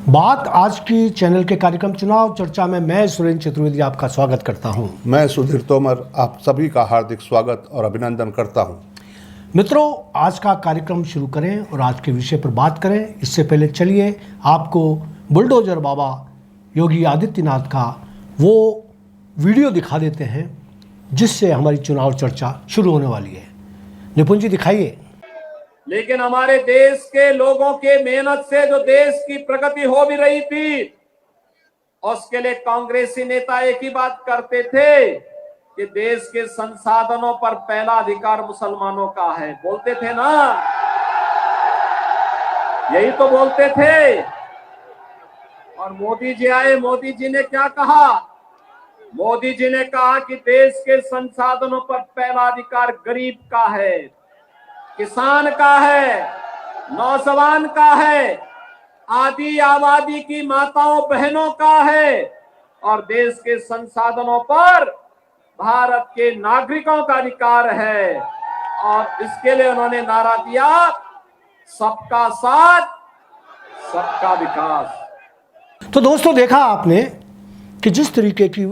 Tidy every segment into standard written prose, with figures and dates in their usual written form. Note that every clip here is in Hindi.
बात आज की चैनल के कार्यक्रम चुनाव चर्चा में मैं सुरेंद्र चतुर्वेदी आपका स्वागत करता हूं। मैं सुधीर तोमर आप सभी का हार्दिक स्वागत और अभिनंदन करता हूं। मित्रों, आज का कार्यक्रम शुरू करें और आज के विषय पर बात करें। इससे पहले चलिए आपको बुलडोजर बाबा योगी आदित्यनाथ का वो वीडियो दिखा देते हैं जिससे हमारी चुनाव चर्चा शुरू होने वाली है। निपुण जी दिखाइए। लेकिन हमारे देश के लोगों के मेहनत से जो देश की प्रगति हो भी रही थी, उसके लिए कांग्रेसी नेता एक ही बात करते थे कि देश के संसाधनों पर पहला अधिकार मुसलमानों का है। बोलते थे ना, यही तो बोलते थे। और मोदी जी आए, मोदी जी ने क्या कहा? मोदी जी ने कहा कि देश के संसाधनों पर पहला अधिकार गरीब का है, किसान का है, नौजवान का है, आदि आबादी की माताओं बहनों का है, और देश के संसाधनों पर भारत के नागरिकों का अधिकार है। और इसके लिए उन्होंने नारा दिया, सबका साथ, सबका विकास। तो दोस्तों, देखा आपने कि जिस तरीके की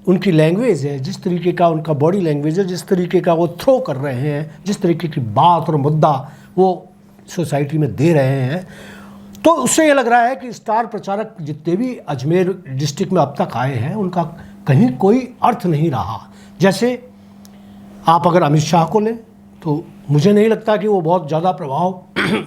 उनकी लैंग्वेज है, जिस तरीके का उनका बॉडी लैंग्वेज है, जिस तरीके का वो थ्रो कर रहे हैं, जिस तरीके की बात और मुद्दा वो सोसाइटी में दे रहे हैं, तो उससे ये लग रहा है कि स्टार प्रचारक जितने भी अजमेर डिस्ट्रिक्ट में अब तक आए हैं उनका कहीं कोई अर्थ नहीं रहा। जैसे आप अगर अमित शाह को लें तो मुझे नहीं लगता कि वो बहुत ज़्यादा प्रभाव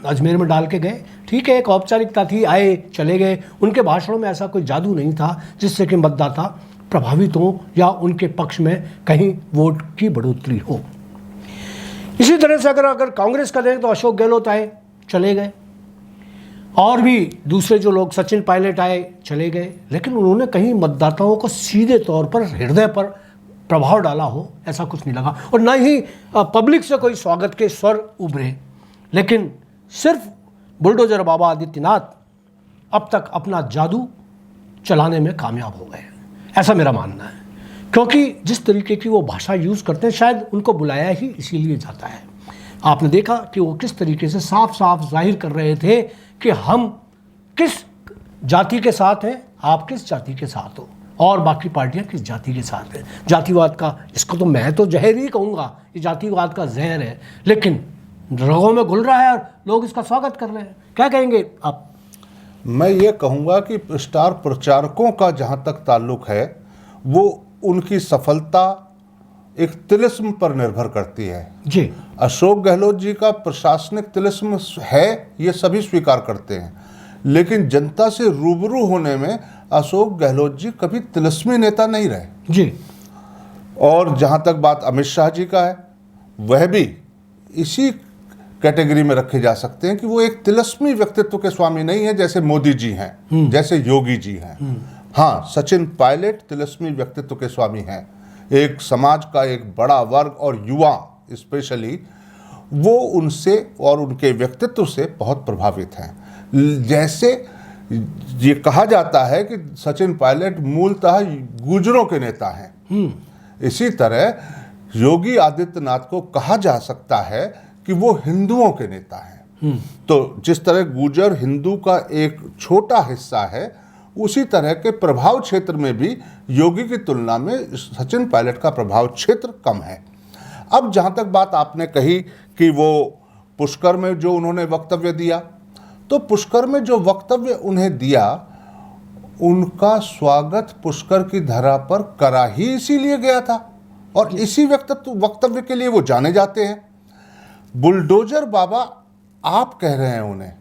अजमेर में डाल के गए। ठीक है, एक औपचारिकता थी, आए चले गए। उनके भाषणों में ऐसा कोई जादू नहीं था जिससे कि मतदाता प्रभावित हो या उनके पक्ष में कहीं वोट की बढ़ोतरी हो। इसी तरह से अगर कांग्रेस का देखें तो अशोक गहलोत आए, चले गए, और भी दूसरे जो लोग, सचिन पायलट आए, चले गए, लेकिन उन्होंने कहीं मतदाताओं को सीधे तौर पर हृदय पर प्रभाव डाला हो ऐसा कुछ नहीं लगा। और न ही पब्लिक से कोई स्वागत के स्वर उभरे। लेकिन सिर्फ बुलडोजर बाबा आदित्यनाथ अब तक अपना जादू चलाने में कामयाब हो गए, ऐसा मेरा मानना है। क्योंकि जिस तरीके की वो भाषा यूज़ करते हैं, शायद उनको बुलाया ही इसीलिए जाता है। आपने देखा कि वो किस तरीके से साफ साफ जाहिर कर रहे थे कि हम किस जाति के साथ हैं, आप किस जाति के साथ हो, और बाकी पार्टियां किस जाति के साथ हैं। जातिवाद का, इसको तो मैं तो जहर ही कहूँगा, ये जातिवाद का जहर है, लेकिन रगों में घुल रहा है और लोग इसका स्वागत कर रहे हैं। क्या कहेंगे आप? मैं ये कहूँगा कि स्टार प्रचारकों का जहाँ तक ताल्लुक है, वो उनकी सफलता एक तिलिस्म पर निर्भर करती है जी। अशोक गहलोत जी का प्रशासनिक तिलिस्म है, ये सभी स्वीकार करते हैं, लेकिन जनता से रूबरू होने में अशोक गहलोत जी कभी तिलिस्मी नेता नहीं रहे जी। और जहाँ तक बात अमित शाह जी का है, वह भी इसी कैटेगरी में रखे जा सकते हैं कि वो एक तिलिस्मी व्यक्तित्व के स्वामी नहीं है जैसे मोदी जी हैं, जैसे योगी जी हैं। हाँ, सचिन पायलट तिलिस्मी व्यक्तित्व के स्वामी हैं। एक समाज का एक बड़ा वर्ग और युवा स्पेशली वो उनसे और उनके व्यक्तित्व से बहुत प्रभावित हैं। जैसे ये कहा जाता है कि सचिन पायलट मूलतः गुर्जरों के नेता हैं, इसी तरह योगी आदित्यनाथ को कहा जा सकता है कि वो हिंदुओं के नेता हैं। तो जिस तरह गुर्जर हिंदू का एक छोटा हिस्सा है, उसी तरह के प्रभाव क्षेत्र में भी योगी की तुलना में सचिन पायलट का प्रभाव क्षेत्र कम है। अब जहाँ तक बात आपने कही कि वो पुष्कर में जो उन्होंने वक्तव्य दिया, तो पुष्कर में जो वक्तव्य उन्हें दिया, उनका स्वागत पुष्कर की धरा पर करा ही इसीलिए गया था और इसी वक्तव्य के लिए वो जाने जाते हैं। बुलडोजर बाबा आप कह रहे हैं उन्हें।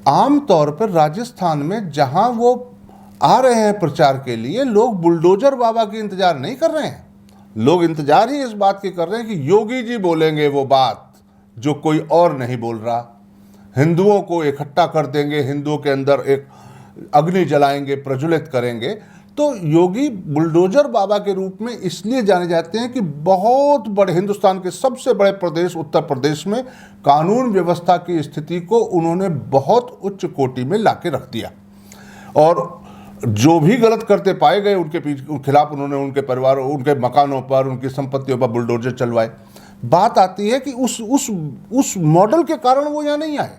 आम तौर पर राजस्थान में जहां वो आ रहे हैं प्रचार के लिए, लोग बुलडोजर बाबा की इंतजार नहीं कर रहे हैं। लोग इंतजार ही इस बात की कर रहे हैं कि योगी जी बोलेंगे वो बात जो कोई और नहीं बोल रहा। हिंदुओं को इकट्ठा कर देंगे, हिंदुओं के अंदर एक अग्नि जलाएंगे, प्रज्वलित करेंगे। तो योगी बुलडोजर बाबा के रूप में इसलिए जाने जाते हैं कि बहुत बड़े, हिंदुस्तान के सबसे बड़े प्रदेश उत्तर प्रदेश में कानून व्यवस्था की स्थिति को उन्होंने बहुत उच्च कोटि में लाके रख दिया और जो भी गलत करते पाए गए उनके खिलाफ उन्होंने उनके परिवार, उनके मकानों पर, उनकी संपत्तियों पर बुलडोजर चलवाए। बात आती है कि उस मॉडल के कारण वो यहाँ नहीं आए।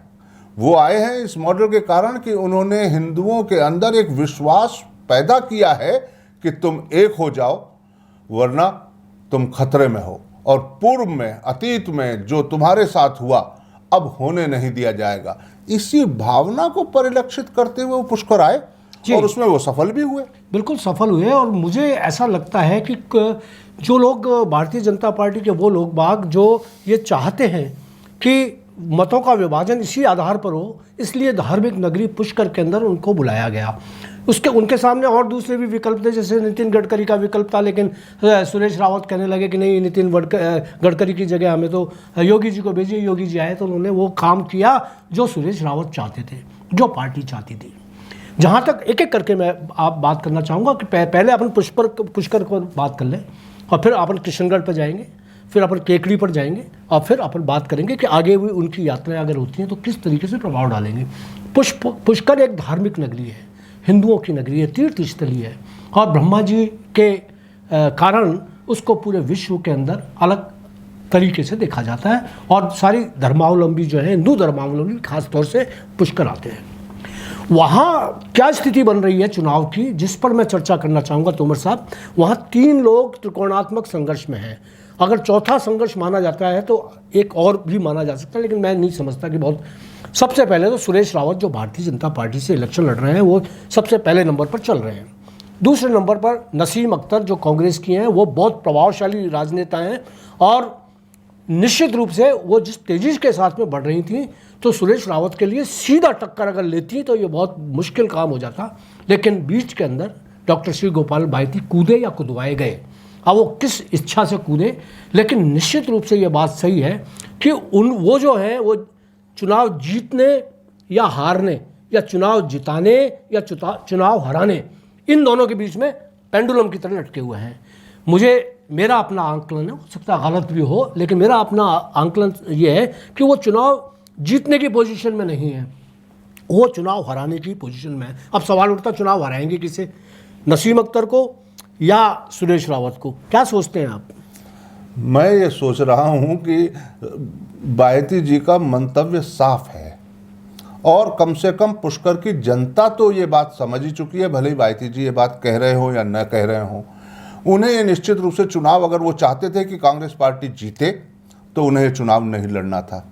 वो आए हैं इस मॉडल के कारण कि उन्होंने हिंदुओं के अंदर एक विश्वास पैदा किया है कि तुम एक हो जाओ वरना तुम खतरे में हो, और पूर्व में अतीत में जो तुम्हारे साथ हुआ अब होने नहीं दिया जाएगा। इसी भावना को परिलक्षित करते हुए वो पुष्कर आए और उसमें वो सफल भी हुए। बिल्कुल सफल हुए। और मुझे ऐसा लगता है कि जो लोग भारतीय जनता पार्टी के वो लोग बाग जो ये चाहते हैं कि मतों का विभाजन इसी आधार पर हो, इसलिए धार्मिक नगरी पुष्कर के अंदर उनको बुलाया गया। उनके सामने और दूसरे भी विकल्प थे, जैसे नितिन गडकरी का विकल्प था, लेकिन सुरेश रावत कहने लगे कि नहीं, नितिन गडकरी की जगह हमें तो योगी जी को भेजिए। योगी जी आए तो उन्होंने वो काम किया जो सुरेश रावत चाहते थे, जो पार्टी चाहती थी। जहाँ तक एक एक करके मैं आप बात करना चाहूँगा कि पहले अपन पुष्कर को बात कर लें, और फिर अपन किशनगढ़ पर जाएंगे, फिर अपन केकड़ी पर जाएंगे, और फिर अपन बात करेंगे कि आगे भी उनकी यात्राएं अगर होती हैं तो किस तरीके से प्रभाव डालेंगे। पुष्कर एक धार्मिक नगरी है, हिंदुओं की नगरी है, तीर्थ स्थली है, और ब्रह्मा जी के कारण उसको पूरे विश्व के अंदर अलग तरीके से देखा जाता है। और सारी धर्मावलंबी जो है, हिंदू धर्मावलंबी खास तौर से पुष्कर आते हैं। वहाँ क्या स्थिति बन रही है चुनाव की, जिस पर मैं चर्चा करना चाहूँगा तोमर साहब। वहाँ 3 लोग त्रिकोणात्मक संघर्ष में हैं। अगर चौथा संघर्ष माना जाता है तो एक और भी माना जा सकता है, लेकिन मैं नहीं समझता कि बहुत। सबसे पहले तो सुरेश रावत जो भारतीय जनता पार्टी से इलेक्शन लड़ रहे हैं वो सबसे पहले नंबर पर चल रहे हैं। दूसरे नंबर पर नसीम अख्तर जो कांग्रेस की हैं, वो बहुत प्रभावशाली राजनेता हैं, और निश्चित रूप से वो जिस तेजी के साथ में बढ़ रही थी तो सुरेश रावत के लिए सीधा टक्कर अगर लेती तो ये बहुत मुश्किल काम हो जाता। लेकिन बीच के अंदर डॉक्टर श्री गोपाल बायती कूदे या कुदवाए गए। अब वो किस इच्छा से कूदे, लेकिन निश्चित रूप से ये बात सही है कि वो जो है वो चुनाव जीतने या हारने, या चुनाव जिताने या चुनाव हराने, इन दोनों के बीच में पेंडुलम की तरह लटके हुए हैं। मेरा अपना आंकलन है, हो सकता है गलत भी हो, लेकिन मेरा अपना आंकलन ये है कि वो चुनाव जीतने की पोजीशन में नहीं है, वो चुनाव हराने की पोजीशन में है। अब सवाल उठता, चुनाव हराएंगे किसे, नसीम अख्तर को या सुरेश रावत को? क्या सोचते हैं आप? मैं ये सोच रहा हूँ कि बायती जी का मंतव्य साफ है, और कम से कम पुष्कर की जनता तो ये बात समझ ही चुकी है, भले ही बायती जी ये बात कह रहे हो या न कह रहे हो। उन्हें ये निश्चित रूप से चुनाव, अगर वो चाहते थे कि कांग्रेस पार्टी जीते तो उन्हें चुनाव नहीं लड़ना था,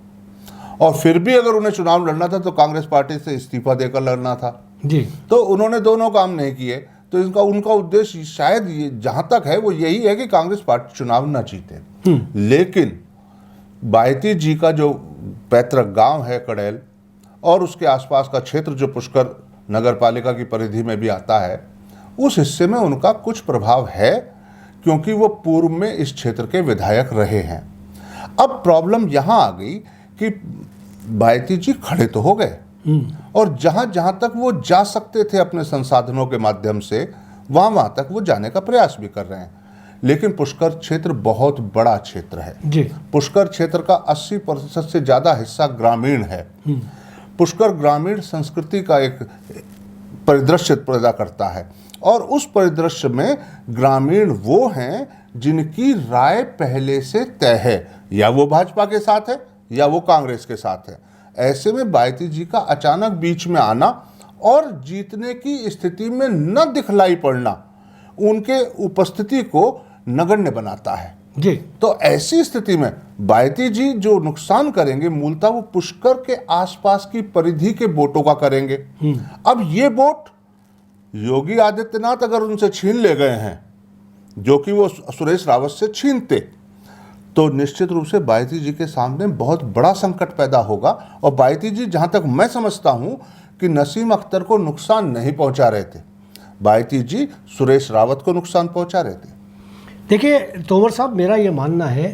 और फिर भी अगर उन्हें चुनाव लड़ना था तो कांग्रेस पार्टी से इस्तीफा देकर लड़ना था जी। तो उन्होंने दोनों काम नहीं किए। तो उनका उद्देश्य शायद ये जहाँ तक है वो यही है कि कांग्रेस पार्टी चुनाव न जीते। लेकिन बायती जी का जो पैतृक गांव है कड़ैल, और उसके आसपास का क्षेत्र जो पुष्कर नगर पालिका की परिधि में भी आता है, उस हिस्से में उनका कुछ प्रभाव है, क्योंकि वो पूर्व में इस क्षेत्र के विधायक रहे हैं। अब प्रॉब्लम यहाँ आ गई कि बायती जी खड़े तो हो गए, और जहां जहां तक वो जा सकते थे अपने संसाधनों के माध्यम से, वहां तक वो जाने का प्रयास भी कर रहे हैं। लेकिन पुष्कर क्षेत्र बहुत बड़ा क्षेत्र है जी। पुष्कर क्षेत्र का 80% से ज़्यादा हिस्सा ग्रामीण है। पुष्कर ग्रामीण संस्कृति का एक परिदृश्य पैदा करता है, और उस परिदृश्य में ग्रामीण वो हैं जिनकी राय पहले से तय है, या वो भाजपा के साथ है या वो कांग्रेस के साथ है। ऐसे में बायती जी का अचानक बीच में आना और जीतने की स्थिति में न दिखलाई पड़ना उनके उपस्थिति को नगण्य बनाता है जी। तो ऐसी स्थिति में बायती जी जो नुकसान करेंगे मूलतः वो पुष्कर के आसपास की परिधि के वोटों का करेंगे। अब ये वोट योगी आदित्यनाथ अगर उनसे छीन ले गए हैं, जो कि वो सुरेश रावत से छीनते, तो निश्चित रूप से बायती जी के सामने बहुत बड़ा संकट पैदा होगा। और बायती जी, जहां तक मैं समझता हूं, कि नसीम अख्तर को नुकसान नहीं पहुंचा रहे थे, बायती जी सुरेश रावत को नुकसान पहुंचा रहे थे। देखिए तोमर साहब, मेरा ये मानना है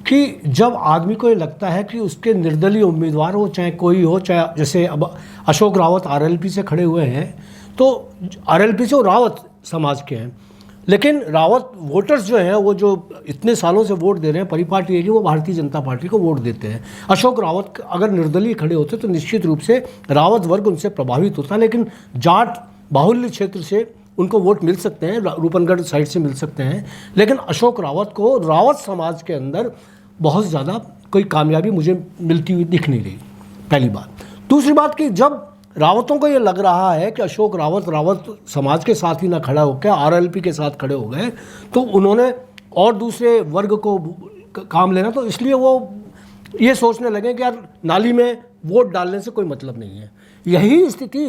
कि जब आदमी को ये लगता है कि उसके निर्दलीय उम्मीदवार हो, चाहे कोई हो, चाहे जैसे अब अशोक रावत आरएलपी से खड़े हुए हैं, तो आरएलपी से वो रावत समाज के हैं, लेकिन रावत वोटर्स जो हैं, वो जो इतने सालों से वोट दे रहे हैं, परिपाटी है कि वो भारतीय जनता पार्टी को वोट देते हैं। अशोक रावत अगर निर्दलीय खड़े होते तो निश्चित रूप से रावत वर्ग उनसे प्रभावित होता, लेकिन जाट बाहुल्य क्षेत्र से उनको वोट मिल सकते हैं, रूपनगढ़ साइड से मिल सकते हैं, लेकिन अशोक रावत को रावत समाज के अंदर बहुत ज़्यादा कोई कामयाबी मुझे मिलती हुई दिख नहीं रही, पहली बात। दूसरी बात कि जब रावतों को ये लग रहा है कि अशोक रावत समाज के साथ ही ना खड़ा होकर आरएलपी के साथ खड़े हो गए, तो उन्होंने और दूसरे वर्ग को काम लेना, तो इसलिए वो ये सोचने लगे कि यार नाली में वोट डालने से कोई मतलब नहीं है। यही स्थिति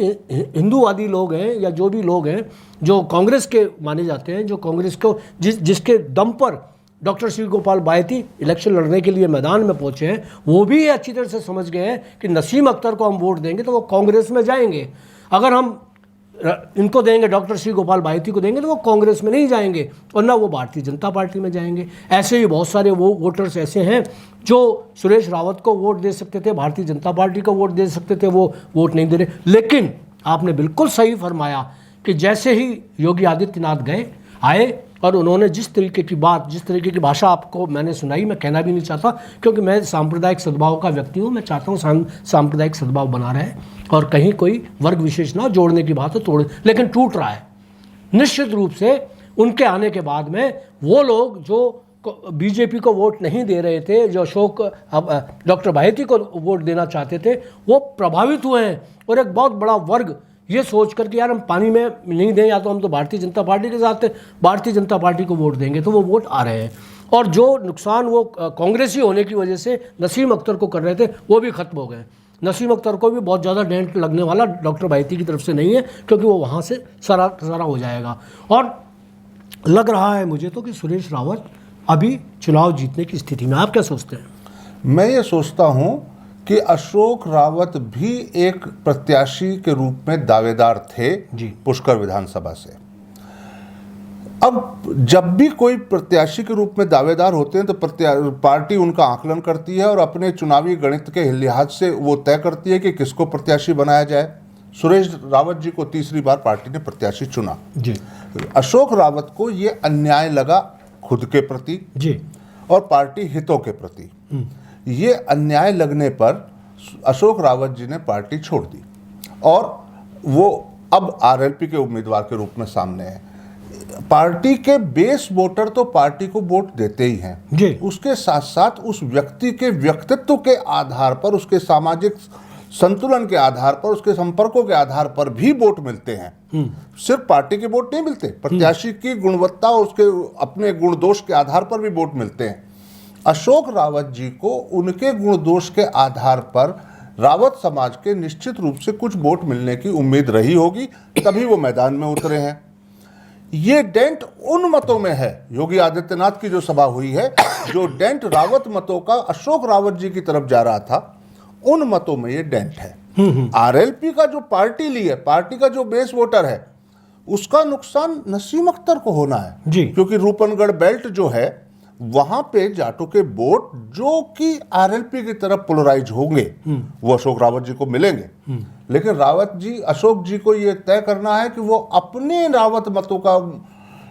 हिंदूवादी लोग हैं या जो भी लोग हैं जो कांग्रेस के माने जाते हैं, जो कांग्रेस को जिसके दम पर डॉक्टर श्री गोपाल बायती इलेक्शन लड़ने के लिए मैदान में पहुंचे हैं, वो भी ये अच्छी तरह से समझ गए हैं कि नसीम अख्तर को हम वोट देंगे तो वो कांग्रेस में जाएंगे, अगर हम इनको देंगे, डॉक्टर श्री गोपाल बायती को देंगे, तो वो कांग्रेस में नहीं जाएंगे और ना वो भारतीय जनता पार्टी में जाएंगे। ऐसे ही बहुत सारे वो वोटर्स ऐसे हैं जो सुरेश रावत को वोट दे सकते थे, भारतीय जनता पार्टी को वोट दे सकते थे, वो वोट नहीं दे रहे। लेकिन आपने बिल्कुल सही फरमाया कि जैसे ही योगी आदित्यनाथ आए और उन्होंने जिस तरीके की बात, जिस तरीके की भाषा आपको मैंने सुनाई, मैं कहना भी नहीं चाहता क्योंकि मैं सांप्रदायिक सद्भाव का व्यक्ति हूँ। मैं चाहता हूँ सांप्रदायिक सद्भाव बना रहे और कहीं कोई वर्ग विशेष ना जोड़ने की बात हो, तोड़, लेकिन टूट रहा है। निश्चित रूप से उनके आने के बाद में वो लोग जो बीजेपी को वोट नहीं दे रहे थे, जो अशोक डॉक्टर बायती को वोट देना चाहते थे, वो प्रभावित हुए हैं। और एक बहुत बड़ा वर्ग ये सोच कर कि यार हम पानी में नहीं दें, या तो हम तो भारतीय जनता पार्टी के साथ भारतीय जनता पार्टी को वोट देंगे, तो वो वोट आ रहे हैं। और जो नुकसान वो कांग्रेसी होने की वजह से नसीम अख्तर को कर रहे थे, वो भी खत्म हो गए। नसीम अख्तर को भी बहुत ज़्यादा डेंट लगने वाला डॉक्टर बायती की तरफ से नहीं है, क्योंकि वो वहाँ से सारा हो जाएगा। और लग रहा है मुझे तो कि सुरेश रावत अभी चुनाव जीतने की स्थिति में। आप क्या सोचते हैं? मैं ये सोचता हूं कि अशोक रावत भी एक प्रत्याशी के रूप में दावेदार थे जी पुष्कर विधानसभा से। अब जब भी कोई प्रत्याशी के रूप में दावेदार होते हैं तो पार्टी उनका आकलन करती है और अपने चुनावी गणित के लिहाज से वो तय करती है कि किसको प्रत्याशी बनाया जाए। सुरेश रावत जी को तीसरी बार पार्टी ने प्रत्याशी चुना जी। अशोक रावत को ये अन्याय लगा खुद के प्रति जी और पार्टी हितों के प्रति। ये अन्याय लगने पर अशोक रावत जी ने पार्टी छोड़ दी और वो अब आरएलपी के उम्मीदवार के रूप में सामने है। पार्टी के बेस वोटर तो पार्टी को वोट देते ही हैं जी। उसके साथ साथ उस व्यक्ति के व्यक्तित्व के आधार पर, उसके सामाजिक संतुलन के आधार पर, उसके संपर्कों के आधार पर भी वोट मिलते हैं। सिर्फ पार्टी के वोट नहीं मिलते, प्रत्याशी की गुणवत्ता और उसके अपने गुण दोष के आधार पर भी वोट मिलते हैं। अशोक रावत जी को उनके गुण दोष के आधार पर रावत समाज के निश्चित रूप से कुछ वोट मिलने की उम्मीद रही होगी, तभी वो मैदान में उतरे हैं। ये डेंट उन मतों में है, योगी आदित्यनाथ की जो सभा हुई है, जो डेंट रावत मतों का अशोक रावत जी की तरफ जा रहा था, उन मतों में ये डेंट है। आरएलपी का जो पार्टी ली है, पार्टी का जो बेस वोटर है, उसका नुकसान नसीम अख्तर को होना है जी। क्योंकि रूपनगढ़ बेल्ट जो है वहां पे जाटों के वोट जो कि आरएलपी की तरफ पोलराइज होंगे वो अशोक रावत जी को मिलेंगे। लेकिन रावत जी, अशोक जी को ये तय करना है कि वो अपने रावत मतों का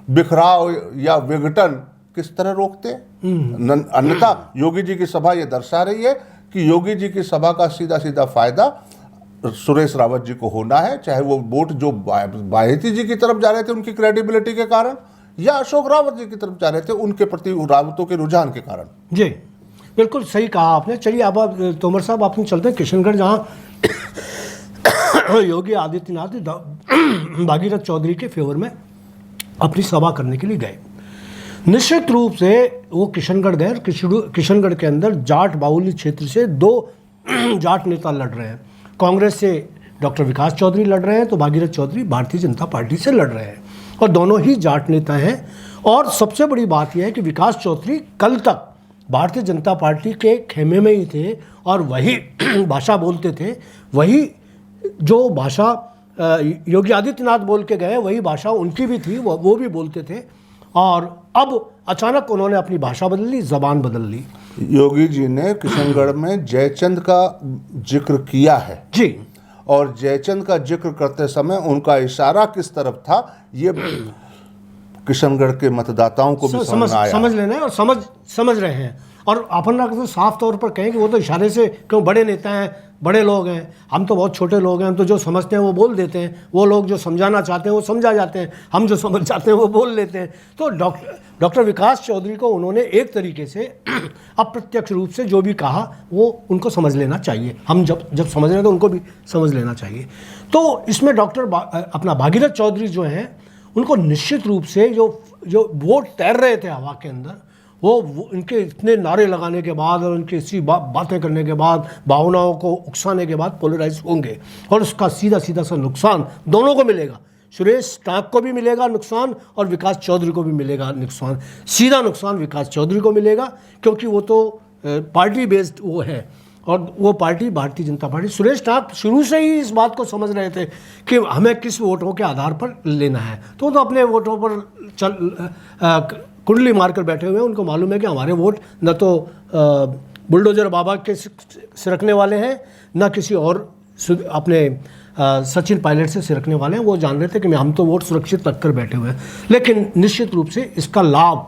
बिखराव या विघटन किस तरह रोकते हैं। अन्यथा योगी जी की सभा ये दर्शा रही है कि योगी जी की सभा का सीधा सीधा फायदा सुरेश रावत जी को होना है, चाहे वो वोट जो बायती जी की तरफ जा रहे थे उनकी क्रेडिबिलिटी के कारण, या अशोक रावत जी की तरफ जा रहे थे उनके प्रति रावतों के रुझान के कारण। जी बिल्कुल सही कहा आपने। चलिए अब तोमर साहब आपने चलते हैं किशनगढ़, जहाँ योगी आदित्यनाथ भागीरथ चौधरी के फेवर में अपनी सभा करने के लिए गए। निश्चित रूप से वो किशनगढ़ गए। किशनगढ़ के अंदर जाट बाहुल्य क्षेत्र से दो जाट नेता लड़ रहे हैं। कांग्रेस से डॉक्टर विकास चौधरी लड़ रहे हैं, तो भागीरथ चौधरी भारतीय जनता पार्टी से लड़ रहे हैं और दोनों ही जाट नेता हैं। और सबसे बड़ी बात यह है कि विकास चौधरी कल तक भारतीय जनता पार्टी के खेमे में ही थे और वही भाषा बोलते थे, वही जो भाषा योगी आदित्यनाथ बोल के गए वही भाषा उनकी भी थी, वो भी बोलते थे। और अब अचानक उन्होंने अपनी भाषा बदल ली, जबान बदल ली। योगी जी ने किशनगढ़ में जयचंद का जिक्र किया है जी, और जयचंद का जिक्र करते समय उनका इशारा किस तरफ था ये किशनगढ़ के मतदाताओं को भी समझ लेना है और समझ रहे हैं। और अपन अगर तो साफ तौर पर कहें कि वो तो इशारे से क्यों बड़े नेता हैं, बड़े लोग हैं, हम तो बहुत छोटे लोग हैं, हम तो जो समझते हैं वो बोल देते हैं, वो लोग जो समझाना चाहते हैं वो समझा जाते हैं, हम जो समझ जाते हैं वो बोल लेते हैं। तो डॉक्टर विकास चौधरी को उन्होंने एक तरीके से अप्रत्यक्ष रूप से जो भी कहा वो उनको समझ लेना चाहिए। हम जब समझ रहे हैं तो उनको भी समझ लेना चाहिए। तो इसमें अपना भागीरथ चौधरी जो हैं उनको निश्चित रूप से जो वोट तैर रहे थे हवा के अंदर, वो इनके इतने नारे लगाने के बाद और उनकी इसी बातें करने के बाद, भावनाओं को उकसाने के बाद पोलराइज होंगे और उसका सीधा सीधा सा नुकसान दोनों को मिलेगा। सुरेश टाक को भी मिलेगा नुकसान और विकास चौधरी को भी मिलेगा नुकसान। सीधा नुकसान विकास चौधरी को मिलेगा क्योंकि वो तो पार्टी बेस्ड वो है और वो पार्टी भारतीय जनता पार्टी। सुरेश टाक शुरू से ही इस बात को समझ रहे थे कि हमें किस वोटों के आधार पर लेना है, तो अपने वोटों पर कुंडली मारकर बैठे हुए हैं। उनको मालूम है कि हमारे वोट न तो बुलडोजर बाबा के सिरकने वाले हैं, न किसी और अपने सचिन पायलट से सिरकने वाले हैं। वो जान रहे थे कि हम तो वोट सुरक्षित रखकर बैठे हुए हैं, लेकिन निश्चित रूप से इसका लाभ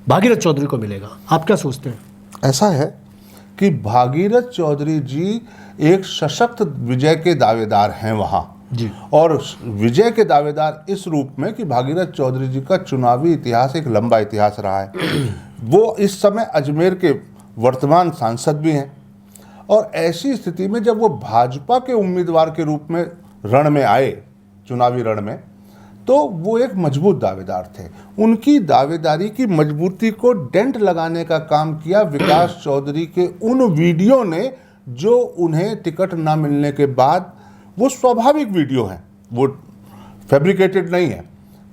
भागीरथ चौधरी को मिलेगा। आप क्या सोचते हैं? ऐसा है कि भागीरथ चौधरी जी एक सशक्त विजय के दावेदार हैं वहाँ जी, और विजय के दावेदार इस रूप में कि भागीरथ चौधरी जी का चुनावी इतिहास एक लंबा इतिहास रहा है। वो इस समय अजमेर के वर्तमान सांसद भी हैं और ऐसी स्थिति में जब वो भाजपा के उम्मीदवार के रूप में रण में आए, चुनावी रण में, तो वो एक मजबूत दावेदार थे। उनकी दावेदारी की मजबूती को डेंट लगाने का काम किया विकास चौधरी के उन वीडियो ने जो उन्हें टिकट ना मिलने के बाद, वो स्वाभाविक वीडियो हैं, वो फैब्रिकेटेड नहीं है,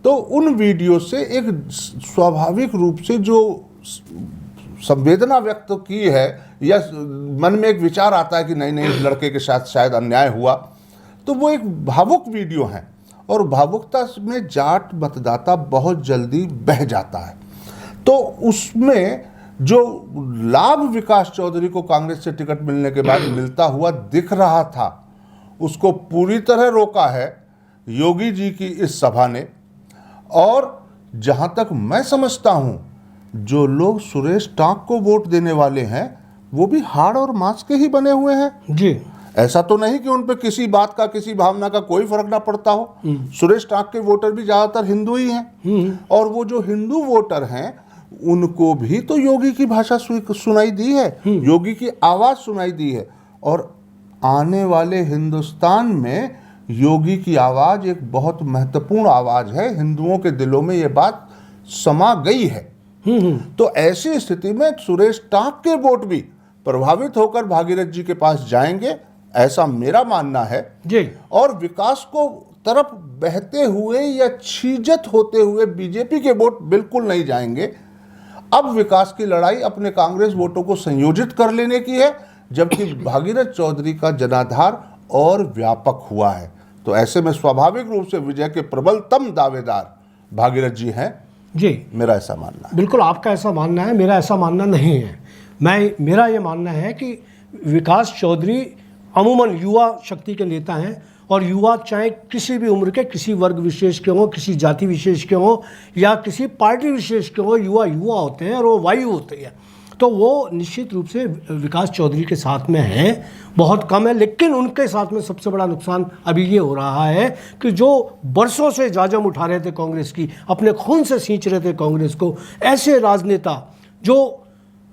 तो उन वीडियो से एक स्वाभाविक रूप से जो संवेदना व्यक्त की है या मन में एक विचार आता है कि नहीं इस लड़के के साथ शायद अन्याय हुआ, तो वो एक भावुक वीडियो है और भावुकता में जाट मतदाता बहुत जल्दी बह जाता है। तो उसमें जो लाभ विकास चौधरी को कांग्रेस से टिकट मिलने के बाद मिलता हुआ दिख रहा था, उसको पूरी तरह रोका है योगी जी की इस सभा ने। और जहां तक मैं समझता हूं, जो लोग सुरेश टाक को वोट देने वाले हैं वो भी हाड़ और मांस के ही बने हुए हैं जी। ऐसा तो नहीं कि उन पे किसी बात का, किसी भावना का कोई फर्क ना पड़ता हो। सुरेश टाक के वोटर भी ज्यादातर हिंदू ही हैं और वो जो हिंदू वोटर हैं उनको भी तो योगी की भाषा सुनाई दी है, योगी की आवाज सुनाई दी है। और आने वाले हिंदुस्तान में योगी की आवाज एक बहुत महत्वपूर्ण आवाज है, हिंदुओं के दिलों में ये बात समा गई है। तो ऐसी स्थिति में सुरेश टाक के वोट भी प्रभावित होकर भागीरथ जी के पास जाएंगे, ऐसा मेरा मानना है जी। और विकास को तरफ बहते हुए या छीजत होते हुए बीजेपी के वोट बिल्कुल नहीं जाएंगे। अब विकास की लड़ाई अपने कांग्रेस वोटों को संयोजित कर लेने की है, जबकि भागीरथ चौधरी का जनाधार और व्यापक हुआ है। तो ऐसे में स्वाभाविक रूप से विजय के प्रबलतम दावेदार भागीरथ जी हैं जी। मेरा ऐसा मानना है। बिल्कुल आपका ऐसा मानना है, मेरा ऐसा मानना नहीं है। मेरा ये मानना है कि विकास चौधरी अमूमन युवा शक्ति के नेता हैं और युवा चाहे किसी भी उम्र के, किसी वर्ग विशेष के हों, किसी जाति विशेष के हों या किसी पार्टी विशेष के हों, युवा होते हैं और वो वायु होते हैं। तो वो निश्चित रूप से विकास चौधरी के साथ में हैं, बहुत कम है, लेकिन उनके साथ में सबसे बड़ा नुकसान अभी ये हो रहा है कि जो बरसों से जाजम उठा रहे थे कांग्रेस की, अपने खून से सींच रहे थे कांग्रेस को, ऐसे राजनेता जो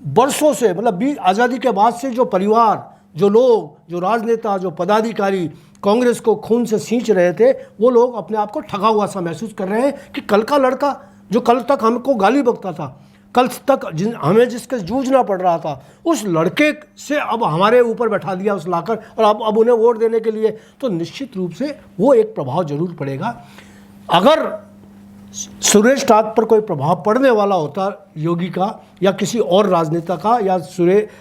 बरसों से, मतलब आज़ादी के बाद से जो परिवार, जो लोग, जो राजनेता, जो पदाधिकारी कांग्रेस को खून से सींच रहे थे, वो लोग अपने आप को ठगा हुआ सा महसूस कर रहे हैं कि कल का लड़का जो कल तक हमको गाली बकता था, कल तक हमें जिसके जूझना पड़ रहा था, उस लड़के से अब हमारे ऊपर बैठा दिया उस लाकर और अब उन्हें वोट देने के लिए, तो निश्चित रूप से वो एक प्रभाव जरूर पड़ेगा। अगर सुरेश टाक पर कोई प्रभाव पड़ने वाला होता योगी का या किसी और राजनेता का या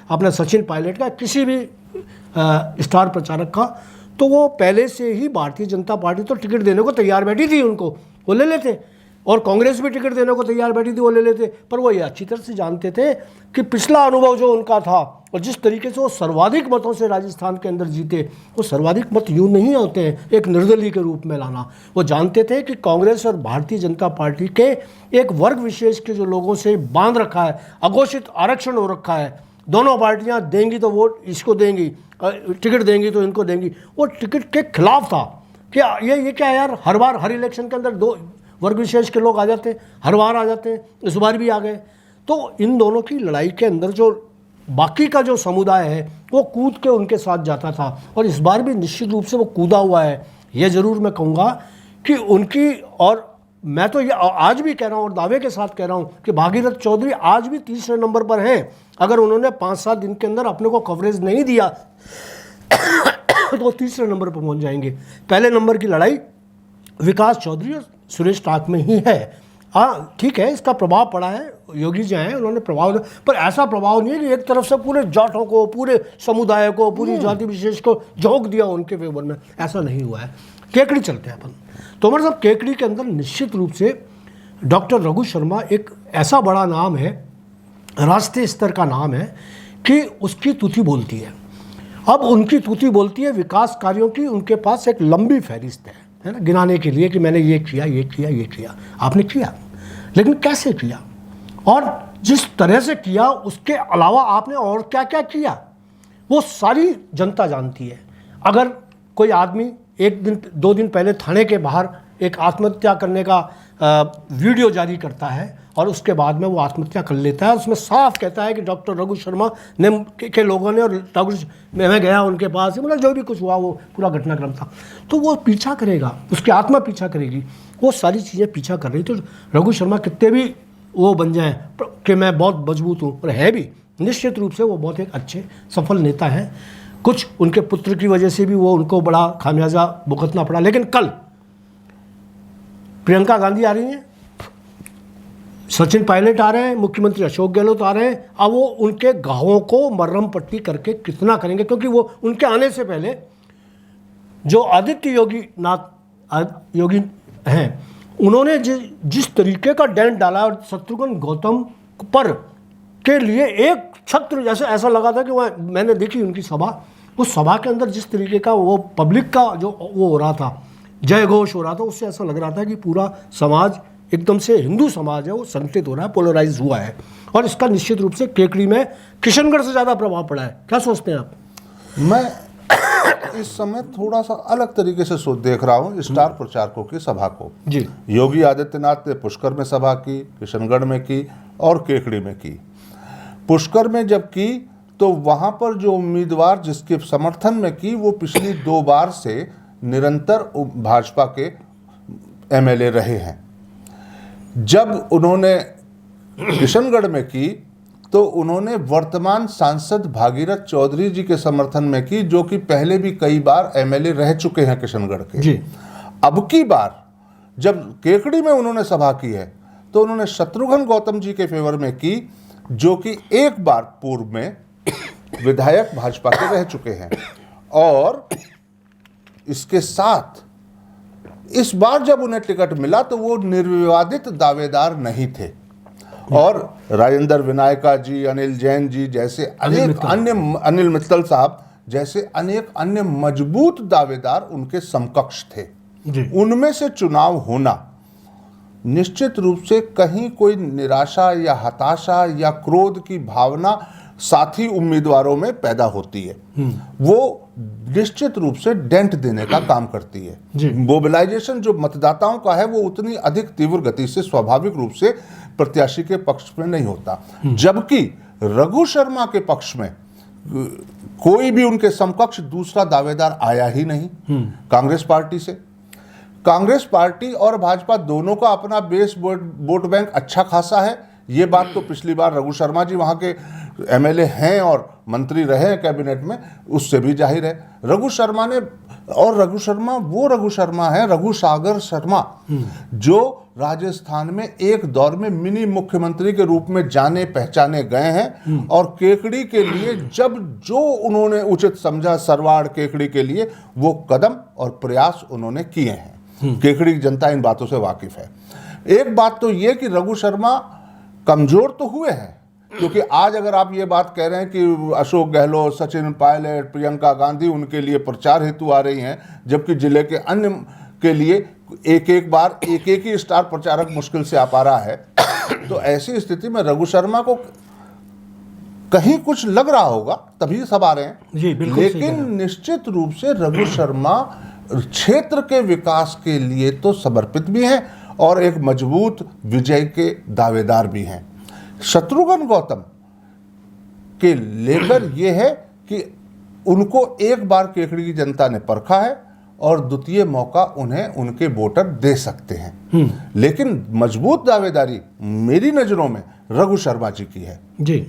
अपना सचिन पायलट का, किसी भी स्टार प्रचारक का, तो वो पहले से ही भारतीय जनता पार्टी तो टिकट देने को तैयार बैठी थी उनको, वो ले लेते। और कांग्रेस भी टिकट देने को तैयार बैठी थी, वो ले लेते। पर वो ये अच्छी तरह से जानते थे कि पिछला अनुभव जो उनका था और जिस तरीके से वो सर्वाधिक मतों से राजस्थान के अंदर जीते, वो सर्वाधिक मत यूँ नहीं होते हैं एक निर्दलीय के रूप में लाना। वो जानते थे कि कांग्रेस और भारतीय जनता पार्टी के एक वर्ग विशेष के जो लोगों से बांध रखा है, अघोषित आरक्षण हो रखा है, दोनों पार्टियां देंगी तो वोट इसको देंगी, टिकट देंगी तो इनको देंगी, वो टिकट के खिलाफ था। क्या ये क्या यार, हर बार हर इलेक्शन के अंदर दो वर्ग विशेष के लोग आ जाते हैं, हर बार आ जाते हैं, इस बार भी आ गए। तो इन दोनों की लड़ाई के अंदर जो बाकी का जो समुदाय है वो कूद के उनके साथ जाता था, और इस बार भी निश्चित रूप से वो कूदा हुआ है। ये ज़रूर मैं कहूँगा कि उनकी, और मैं तो ये आज भी कह रहा हूँ और दावे के साथ कह रहा हूँ कि भागीरथ चौधरी आज भी तीसरे नंबर पर हैं। अगर उन्होंने 5-7 दिन के अंदर अपने को कवरेज नहीं दिया तो तीसरे नंबर पर पहुँच जाएंगे। पहले नंबर की लड़ाई विकास चौधरी और सुरेश टाक में ही है। हाँ ठीक है, इसका प्रभाव पड़ा है, योगी जी हैं उन्होंने प्रभाव, पर ऐसा प्रभाव नहीं है कि एक तरफ से पूरे जाटों को, पूरे समुदाय को, पूरी जाति विशेष को झोंक दिया उनके फेवर में, ऐसा नहीं हुआ है। केकड़ी चलते हैं अपन। तोमर साहब, केकड़ी के अंदर निश्चित रूप से डॉक्टर रघु शर्मा एक ऐसा बड़ा नाम है, राष्ट्रीय स्तर का नाम है कि उसकी तूती बोलती है। अब उनकी तूती बोलती है विकास कार्यों की, उनके पास एक लंबी फहरिस्त है ना, गिनाने के लिए कि मैंने ये किया, ये किया, ये किया। आपने किया, लेकिन कैसे किया और जिस तरह से किया, उसके अलावा आपने और क्या क्या किया, वो सारी जनता जानती है। अगर कोई आदमी 1 दिन 2 दिन पहले थाने के बाहर एक आत्महत्या करने का वीडियो जारी करता है और उसके बाद में वो आत्महत्या कर लेता है, उसमें साफ कहता है कि डॉक्टर रघु शर्मा ने के लोगों ने, और मैं गया उनके पास, मतलब जो भी कुछ हुआ वो पूरा घटनाक्रम था, तो वो पीछा करेगा, उसकी आत्मा पीछा करेगी, वो सारी चीज़ें पीछा कर रही। तो रघु शर्मा कितने भी वो बन जाएं कि मैं बहुत मजबूत हूँ, और है भी, निश्चित रूप से वो बहुत एक अच्छे सफल नेता हैं। कुछ उनके पुत्र की वजह से भी वो उनको बड़ा खामियाजा भुगतना पड़ा। लेकिन कल प्रियंका गांधी आ रही हैं, सचिन पायलट आ रहे हैं, मुख्यमंत्री अशोक गहलोत आ रहे हैं। अब वो उनके घावों को मरहम पट्टी करके कितना करेंगे, क्योंकि वो उनके आने से पहले जो आदित्य योगी हैं, उन्होंने जिस तरीके का डेंट डाला और शत्रुघ्न गौतम पर के लिए एक छत्र जैसे ऐसा लगा था कि वह, मैंने देखी उनकी सभा, उस सभा के अंदर जिस तरीके का वो पब्लिक का जो वो हो रहा था, जय घोष हो रहा था, उससे ऐसा लग रहा था कि पूरा समाज, एकदम से हिंदू समाज है वो संगठित हो रहा है, पोलराइज हुआ है। और इसका निश्चित रूप से केकड़ी में किशनगढ़ से ज़्यादा प्रभाव पड़ा है। क्या सोचते हैं आप? मैं इस समय थोड़ा सा अलग तरीके से देख रहा हूँ स्टार प्रचारकों की सभा को। जी, योगी आदित्यनाथ ने पुष्कर में सभा की, किशनगढ़ में की और केकड़ी में की। पुष्कर में जब की तो वहाँ पर जो उम्मीदवार जिसके समर्थन में की, वो पिछली 2 बार से निरंतर भाजपा के एमएलए रहे हैं। जब उन्होंने किशनगढ़ में की तो उन्होंने वर्तमान सांसद भागीरथ चौधरी जी के समर्थन में की, जो कि पहले भी कई बार एमएलए रह चुके हैं किशनगढ़ के। जी। अब की बार जब केकड़ी में उन्होंने सभा की है तो उन्होंने शत्रुघ्न गौतम जी के फेवर में की, जो कि एक बार पूर्व में विधायक भाजपा के रह चुके हैं। और इसके साथ इस बार जब उन्हें टिकट मिला तो वो निर्विवादित दावेदार नहीं थे, और राजेंद्र विनायका जी, अनिल जैन जी जैसे अनेक अन्य, अनिल मित्तल साहब जैसे अनेक अन्य मजबूत दावेदार उनके समकक्ष थे। उनमें से चुनाव होना निश्चित रूप से कहीं कोई निराशा या हताशा या क्रोध की भावना साथी उम्मीदवारों में पैदा होती है। वो निश्चित रूप से डेंट देने का काम करती है। मोबिलाइजेशन जो मतदाताओं का है वो उतनी अधिक तीव्र गति से स्वाभाविक रूप से प्रत्याशी के पक्ष में नहीं होता, जबकि रघु शर्मा के पक्ष में कोई भी उनके समकक्ष दूसरा दावेदार आया ही नहीं। कांग्रेस पार्टी से, कांग्रेस पार्टी और भाजपा दोनों का अपना बेस वोट बैंक अच्छा खासा है। ये बात तो पिछली बार रघु शर्मा जी वहाँ के एमएलए हैं और मंत्री रहे हैं कैबिनेट में, उससे भी जाहिर है। रघु शर्मा ने, और रघु शर्मा वो रघु शर्मा है, रघु सागर शर्मा, जो राजस्थान में एक दौर में मिनी मुख्यमंत्री के रूप में जाने पहचाने गए हैं। और केकड़ी के लिए जब जो उन्होंने उचित समझा सरवाड़ केकड़ी के लिए, वो कदम और प्रयास उन्होंने किए हैं। केकड़ी की जनता इन बातों से वाकिफ है। एक बात तो ये कि रघु शर्मा कमजोर तो हुए हैं, क्योंकि आज अगर आप ये बात कह रहे हैं कि अशोक गहलोत, सचिन पायलट, प्रियंका गांधी उनके लिए प्रचार हेतु आ रही हैं, जबकि जिले के अन्य के लिए एक एक ही स्टार प्रचारक मुश्किल से आ पा रहा है, तो ऐसी स्थिति में रघु शर्मा को कहीं कुछ लग रहा होगा, तभी सब आ रहे हैं। जी, बिल्कुल सही कह रहे लेकिन निश्चित रूप से रघु शर्मा क्षेत्र के विकास के लिए तो समर्पित भी हैं और एक मजबूत विजय के दावेदार भी हैं। शत्रुघ्न गौतम के लेकर यह है कि उनको एक बार केकड़ी की जनता ने परखा है और द्वितीय मौका उन्हें उनके वोटर दे सकते हैं, लेकिन मजबूत दावेदारी मेरी नज़रों में रघु शर्मा जी की है। जी,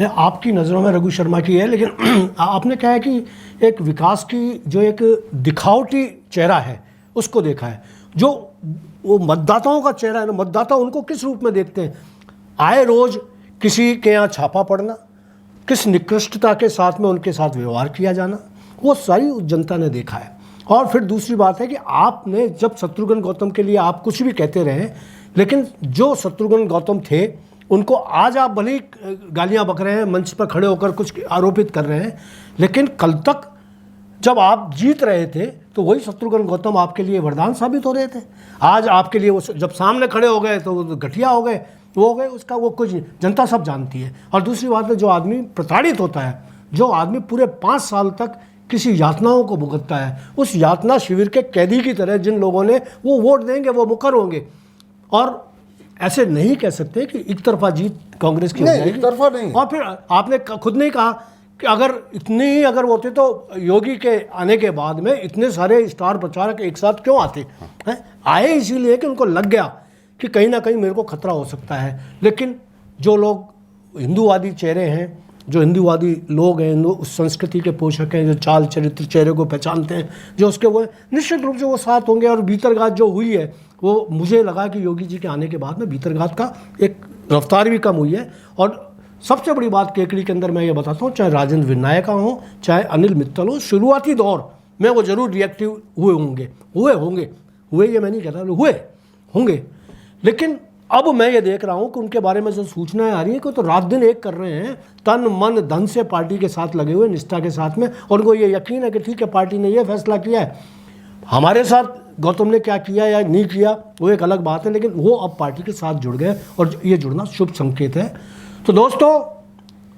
आपकी नज़रों में रघु शर्मा की है, लेकिन आपने कहा है कि एक विकास की जो एक दिखावटी चेहरा है उसको देखा है, जो वो मतदाताओं का चेहरा है ना, मतदाता उनको किस रूप में देखते हैं? आए रोज किसी के यहाँ छापा पड़ना, किस निकृष्टता के साथ में उनके साथ व्यवहार किया जाना, वो सारी जनता ने देखा है। और फिर दूसरी बात है कि आपने जब शत्रुघ्न गौतम के लिए आप कुछ भी कहते रहे, लेकिन जो शत्रुघ्न गौतम थे उनको आज आप भले ही गालियाँ बक रहे हैं, मंच पर खड़े होकर कुछ आरोपित कर रहे हैं, लेकिन कल तक जब आप जीत रहे थे तो वही शत्रुघ्न गौतम आपके लिए वरदान साबित हो रहे थे। आज आपके लिए वो जब सामने खड़े हो गए तो घटिया हो गए, वो हो गए, उसका वो कुछ नहीं, जनता सब जानती है। और दूसरी बात है, जो आदमी प्रताड़ित होता है, जो आदमी पूरे 5 साल तक किसी यातनाओं को भुगतता है, उस यातना शिविर के कैदी की तरह जिन लोगों ने वो वोट देंगे वो मुकर होंगे। और ऐसे नहीं कह सकते कि एक तरफा जीत कांग्रेस की हो जाएगी। एक तरफा नहीं। और फिर आपने खुद ने कहा कि अगर होते तो योगी के आने के बाद में इतने सारे स्टार प्रचारक एक साथ क्यों आते हैं? आए इसीलिए कि उनको लग गया कि कहीं ना कहीं मेरे को खतरा हो सकता है। लेकिन जो लोग हिंदूवादी चेहरे हैं, जो हिंदूवादी लोग हैं, उस संस्कृति के पोषक हैं, जो चाल चरित्र चेहरे को पहचानते हैं, जो उसके वो निश्चित रूप से वो साथ होंगे। और भीतरघात जो हुई है वो मुझे लगा कि योगी जी के आने के बाद में भीतरघात का एक रफ्तार भी कम हुई है। और सबसे बड़ी बात केकड़ी के अंदर मैं ये बताता हूँ, चाहे राजेंद्र विनायका हो, चाहे अनिल मित्तल हो, शुरुआती दौर में वो जरूर रिएक्टिव हुए ये मैं नहीं कह रहा, हुए होंगे। लेकिन अब मैं ये देख रहा हूँ कि उनके बारे में जो सूचनाएं आ रही हैं कि तो रात दिन एक कर रहे हैं, तन मन धन से पार्टी के साथ लगे हुए, निष्ठा के साथ में। और उनको ये यकीन है कि ठीक है, पार्टी ने ये फैसला किया है, हमारे साथ गौतम ने क्या किया या नहीं किया वो एक अलग बात है, लेकिन वो अब पार्टी के साथ जुड़ गए और ये जुड़ना शुभ संकेत है। तो दोस्तों,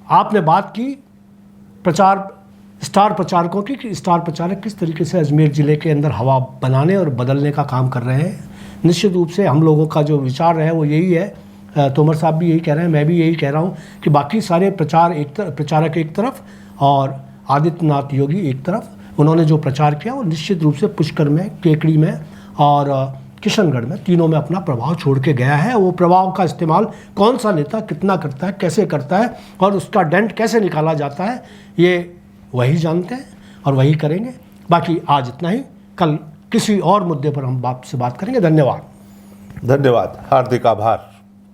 आपने बात की स्टार प्रचारकों की, कि स्टार प्रचारक किस तरीके से अजमेर ज़िले के अंदर हवा बनाने और बदलने का काम कर रहे हैं। निश्चित रूप से हम लोगों का जो विचार है वो यही है, तोमर साहब भी यही कह रहे हैं, मैं भी यही कह रहा हूँ कि बाकी सारे प्रचारक एक तरफ और आदित्यनाथ योगी एक तरफ, उन्होंने जो प्रचार किया वो निश्चित रूप से पुष्कर में, केकड़ी में और किशनगढ़ में, तीनों में अपना प्रभाव छोड़ के गया है। वो प्रभाव का इस्तेमाल कौन सा नेता कितना करता है, कैसे करता है और उसका डेंट कैसे निकाला जाता है, ये वही जानते हैं और वही करेंगे। बाकी आज इतना ही, कल किसी और मुद्दे पर हम आपसे बात करेंगे। धन्यवाद। हार्दिक आभार।